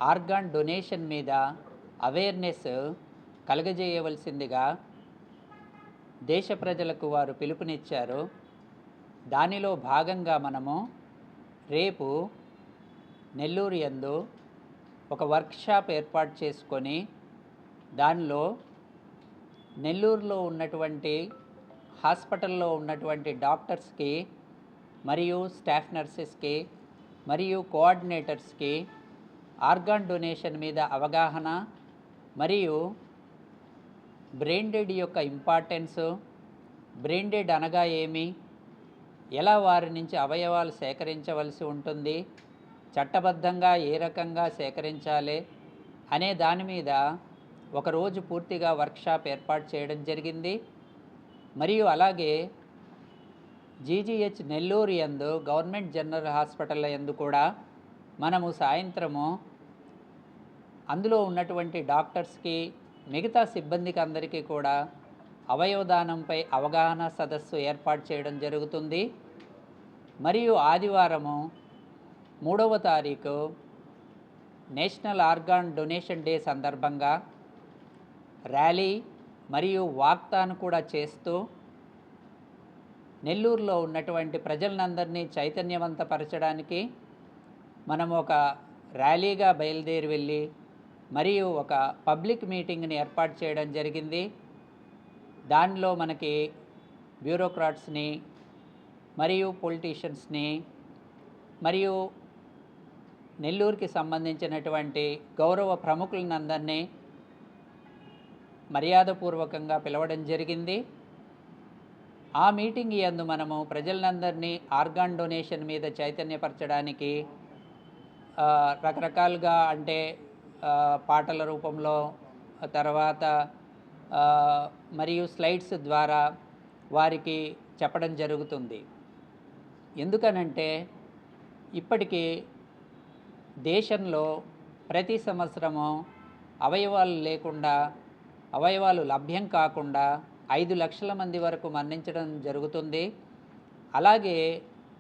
Organ donation మీద awareness కలుగజేయవలసిందిగా దేశ ప్రజలకు వారు పిలుపునిచ్చారు. దానిలో భాగంగా మనము రేపు నెల్లూరు యందు ఒక వర్క్షాప్ ఏర్పాటు చేసుకొని దానిలో నెల్లూరులో ఉన్నటువంటి హాస్పిటల్లో ఉన్నటువంటి డాక్టర్స్కి మరియు స్టాఫ్ నర్సెస్కి మరియు కోఆర్డినేటర్స్కి ఆర్గాన్ డొనేషన్ మీద అవగాహన మరియు బ్రెయిన్ డెడ్ యొక్క ఇంపార్టెన్సు, బ్రెయిన్ డెడ్ అనగా ఏమి, ఎలా వారి నుంచి అవయవాలు సేకరించవలసి ఉంటుంది, చట్టబద్ధంగా ఏ రకంగా సేకరించాలి అనే దాని మీద ఒకరోజు పూర్తిగా వర్క్షాప్ ఏర్పాటు చేయడం జరిగింది. మరియు అలాగే జీజీహెచ్ నెల్లూరు యందు గవర్నమెంట్ జనరల్ హాస్పిటల్ యందు కూడా మనము సాయంత్రము అందులో ఉన్నటువంటి డాక్టర్స్కి మిగతా సిబ్బందికి అందరికీ కూడా అవయవదానంపై అవగాహన సదస్సు ఏర్పాటు చేయడం జరుగుతుంది. మరియు ఆదివారము 3వ తారీఖు నేషనల్ ఆర్గాన్ డొనేషన్ డే సందర్భంగా ర్యాలీ మరియు వాక్థాన్ కూడా చేస్తూ నెల్లూరులో ఉన్నటువంటి ప్రజలందరినీ చైతన్యవంతపరచడానికి మనము ఒక ర్యాలీగా బయలుదేరి వెళ్ళి మరియు ఒక పబ్లిక్ మీటింగ్ని ఏర్పాటు చేయడం జరిగింది. దానిలో మనకి బ్యూరోక్రాట్స్ని మరియు పొలిటీషియన్స్ని మరియు నెల్లూరుకి సంబంధించినటువంటి గౌరవ ప్రముఖులందరినీ మర్యాదపూర్వకంగా పిలవడం జరిగింది. ఆ మీటింగ్ యందు మనము ప్రజలందరినీ ఆర్గాన్ డొనేషన్ మీద చైతన్యపరచడానికి రకరకాలుగా అంటే పాటల రూపంలో, తర్వాత మరియు స్లైడ్స్ ద్వారా వారికి చెప్పడం జరుగుతుంది. ఎందుకనంటే ఇప్పటికీ దేశంలో ప్రతి సంవత్సరము అవయవాలు లేకుండా, అవయవాలు లభ్యం కాకుండా 5 లక్షల మంది వరకు మరణించడం జరుగుతుంది. అలాగే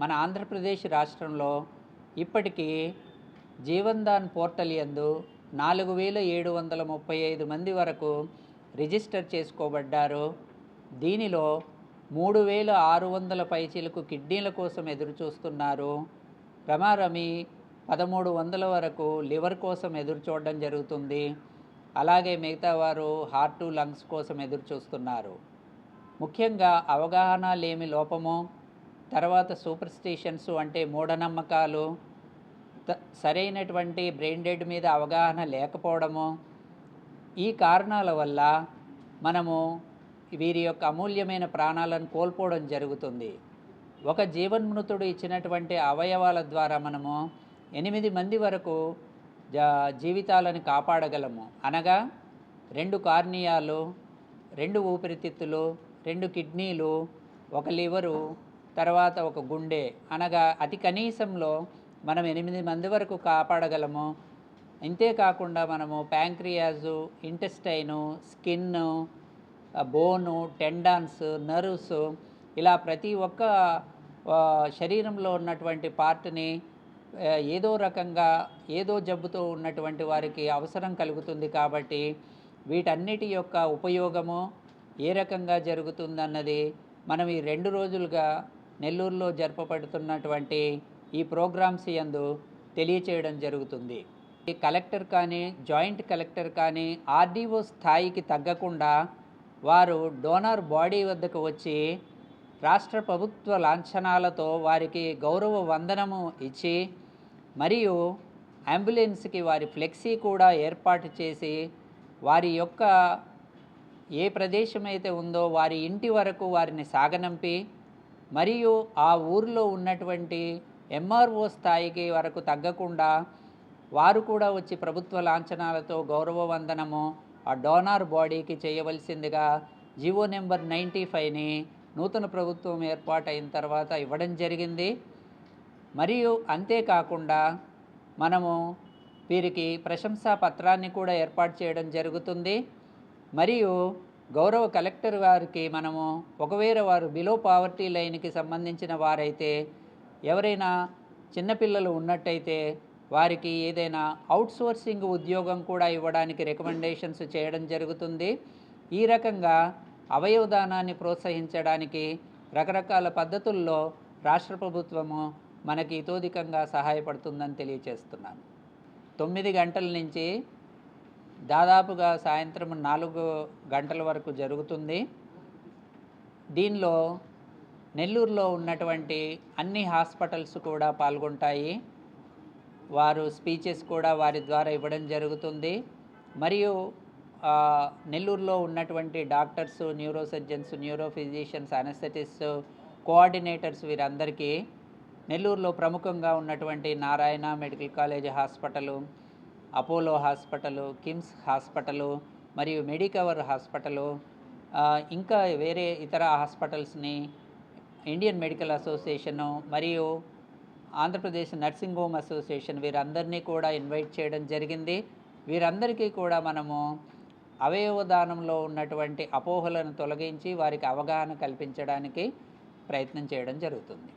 మన ఆంధ్రప్రదేశ్ రాష్ట్రంలో ఇప్పటికీ జీవన్ దాన్ పోర్టల్ యందు 4735 మంది వరకు రిజిస్టర్ చేసుకోబడ్డారు. దీనిలో 3600 పైచిలకు కిడ్నీల కోసం ఎదురు చూస్తున్నారు. రమారమి 1300 వరకు లివర్ కోసం ఎదురు చూడడం జరుగుతుంది. అలాగే మిగతా వారు హార్టు, లంగ్స్ కోసం ఎదురు చూస్తున్నారు. ముఖ్యంగా అవగాహన లేమి లోపము, తర్వాత సూపర్స్టిషన్స్ అంటే మూఢనమ్మకాలు, సరైనటువంటి బ్రెయిన్ డెడ్ మీద అవగాహన లేకపోవడము, ఈ కారణాల వల్ల మనము వీరి యొక్క అమూల్యమైన ప్రాణాలను కోల్పోవడం జరుగుతుంది. ఒక జీవన్మృతుడు ఇచ్చినటువంటి అవయవాల ద్వారా మనము 8 మంది వరకు జీవితాలను కాపాడగలము. అనగా 2 కార్నియాలు, 2 ఊపిరితిత్తులు, 2 కిడ్నీలు, 1 లివరు, తర్వాత 1 గుండె, అనగా అతి కనీసంలో మనం 8 మంది వరకు కాపాడగలము. ఇంతేకాకుండా మనము ప్యాంక్రియాజు, ఇంటెస్టైను, స్కిన్ను, బోను, టెండాన్స్, నర్వ్స్, ఇలా ప్రతి ఒక్క శరీరంలో ఉన్నటువంటి పార్ట్ని ఏదో రకంగా ఏదో జబ్బుతో ఉన్నటువంటి వారికి అవసరం కలుగుతుంది. కాబట్టి వీటన్నిటి యొక్క ఉపయోగము ఏ రకంగా జరుగుతుందన్నది మనం ఈ 2 రోజులుగా నెల్లూరులో జరపబడుతున్నటువంటి ఈ ప్రోగ్రామ్స్ యందు తెలియచేయడం జరుగుతుంది. ఈ కలెక్టర్ కానీ, జాయింట్ కలెక్టర్ కానీ ఆర్డీఓ స్థాయికి తగ్గకుండా వారు డోనార్ బాడీ వద్దకు వచ్చి రాష్ట్ర ప్రభుత్వ లాంఛనాలతో వారికి గౌరవ వందనము ఇచ్చి, మరియు అంబులెన్స్కి వారి ఫ్లెక్సీ కూడా ఏర్పాటు చేసి, వారి యొక్క ఏ ప్రదేశం అయితే ఉందో వారి ఇంటి వరకు వారిని సాగనంపి, మరియు ఆ ఊరిలో ఉన్నటువంటి ఎంఆర్ఓ స్థాయికి వరకు తగ్గకుండా వారు కూడా వచ్చి ప్రభుత్వ లాంఛనాలతో గౌరవ వందనము ఆ డోనార్ బాడీకి చేయవలసిందిగా జీవో నెంబర్ 95ని నూతన ప్రభుత్వం ఏర్పాటైన తర్వాత ఇవ్వడం జరిగింది. మరియు అంతేకాకుండా మనము వీరికి ప్రశంసా పత్రాన్ని కూడా ఏర్పాటు చేయడం జరుగుతుంది. మరియు గౌరవ కలెక్టర్ గారికి మనము ఒకవేళ వారు బిలో పావర్టీ లైన్కి సంబంధించిన వారైతే, ఎవరైనా చిన్నపిల్లలు ఉన్నట్టయితే వారికి ఏదైనా అవుట్సోర్సింగ్ ఉద్యోగం కూడా ఇవ్వడానికి రికమెండేషన్స్ చేయడం జరుగుతుంది. ఈ రకంగా అవయవ దానాన్ని ప్రోత్సహించడానికి రకరకాల పద్ధతుల్లో రాష్ట్ర ప్రభుత్వము మనకి ఇతోధికంగా సహాయపడుతుందని తెలియచేస్తున్నాను. 9 గంటల నుంచి దాదాపుగా సాయంత్రం 4 గంటల వరకు జరుగుతుంది. దీనిలో నెల్లూరులో ఉన్నటువంటి అన్ని హాస్పిటల్స్ కూడా పాల్గొంటాయి. వారు స్పీచెస్ కూడా వారి ద్వారా ఇవ్వడం జరుగుతుంది. మరియు నెల్లూరులో ఉన్నటువంటి doctors, neuro surgeons, neuro physicians, anaesthetists, coordinators వీరందరికీ నెల్లూరులో ప్రముఖంగా ఉన్నటువంటి నారాయణ మెడికల్ కాలేజ్ హాస్పిటలు, అపోలో హాస్పిటలు, కిమ్స్ హాస్పిటలు మరియు మెడికవర్ హాస్పిటలు, ఇంకా వేరే ఇతర హాస్పిటల్స్ని ఇండియన్ మెడికల్ అసోసియేషను మరియు ఆంధ్రప్రదేశ్ నర్సింగ్ హోమ్ అసోసియేషన్ వీరందరినీ కూడా ఇన్వైట్ చేయడం జరిగింది. వీరందరికీ కూడా మనము అవయవ దానంలో ఉన్నటువంటి అపోహలను తొలగించి వారికి అవగాహన కల్పించడానికి ప్రయత్నం చేయడం జరుగుతుంది.